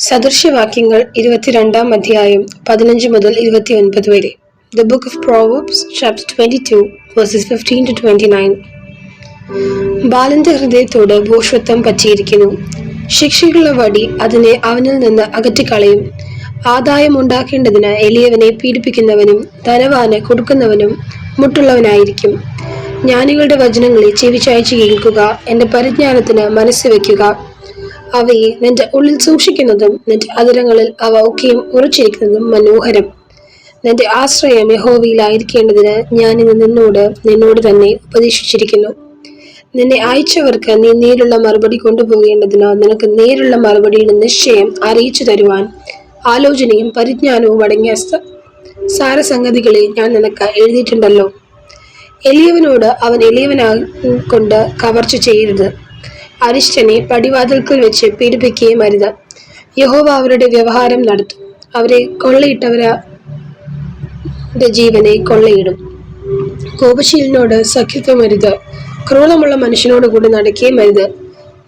സദൃശവാക്യങ്ങൾ 22 അധ്യായം 15 മുതൽ 29 വരെ. The book of Proverbs, chapter 22, verses 15 to 29. ബാലന്റെ ഹൃദയത്തോട് ഭോഷത്വം പറ്റിയിരിക്കുന്നു. ശിക്ഷയുള്ള വടി അതിനെ അവനിൽ നിന്ന് അകറ്റിക്കളയും. ആദായം ഉണ്ടാക്കേണ്ടതിന് എളിയവനെ പീഡിപ്പിക്കുന്നവനും ധനവാന് കൊടുക്കുന്നവനും മുട്ടുള്ളവനായിരിക്കും. ജ്ഞാനികളുടെ വചനങ്ങളെ ചെവിചായ്ച്ച് കേൾക്കുക, എന്റെ പരിജ്ഞാനത്തിന് മനസ്സ് വയ്ക്കുക. അവയെ നിന്റെ ഉള്ളിൽ സൂക്ഷിക്കുന്നതും നിന്റെ അതിരങ്ങളിൽ അവ ഒക്കെയും ഉറച്ചിരിക്കുന്നതും മനോഹരം. നിന്റെ ആശ്രയം യഹോവയിലായിരിക്കേണ്ടതിന് ഞാൻ ഇന്ന് നിന്നോട് തന്നെ ഉപദേശിച്ചിരിക്കുന്നു. നിന്നെ അയച്ചവർക്ക് നീ നേരുള്ള മറുപടി കൊണ്ടുപോകേണ്ടതിന് നിനക്ക് നേരുള്ള മറുപടിയുടെ നിശ്ചയം അറിയിച്ചു തരുവാൻ ആലോചനയും പരിജ്ഞാനവും അടങ്ങിയ സാരസംഗതികളെ ഞാൻ നിനക്ക് എഴുതിയിട്ടുണ്ടല്ലോ. എളിയവനോട് അവൻ എളിയവനാകൊണ്ട് കവർച്ച ചെയ്യരുത്. അരിഷ്ടനെ പടിവാതിൽക്കൽ വെച്ച് പീഡിപ്പിക്കുകയും അരുത്. യഹോവ അവരുടെ വ്യവഹാരം നടത്തും. അവരെ കൊള്ളയിട്ടവരുടെ ജീവനെ കൊള്ളയിടും. കോപശീലനോട് സഖ്യത്വം അരുത്. ക്രോധമുള്ള മനുഷ്യനോട് കൂടി നടക്കുകയും അരുത്.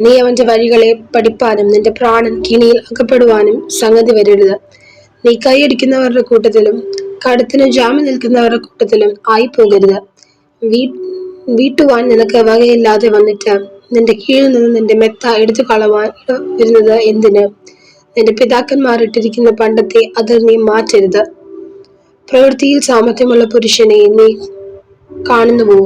നീ അവന്റെ വഴികളെ പഠിപ്പാനും നിന്റെ പ്രാണൻ കിണിയിൽ അകപ്പെടുവാനും സംഗതി വരരുത്. നീ കൈയടിക്കുന്നവരുടെ കൂട്ടത്തിലും കടത്തിന് ജാമ്യം നിൽക്കുന്നവരുടെ കൂട്ടത്തിലും ആയി പോകരുത്. വീട്ടുവാൻ നിനക്ക് വകയില്ലാതെ വന്നിട്ട് നിന്റെ കീഴിൽ നിന്ന് നിന്റെ മെത്ത എടുത്തു കളവാൻ വരുന്നത് എന്തിന്? നിന്റെ പിതാക്കന്മാർ ഇട്ടിരിക്കുന്ന പണ്ടത്തെ അതിർ നീ മാറ്റരുത്. പ്രവൃത്തിയിൽ സാമർത്ഥ്യമുള്ള പുരുഷനെ നീ കാണുന്നുവോ?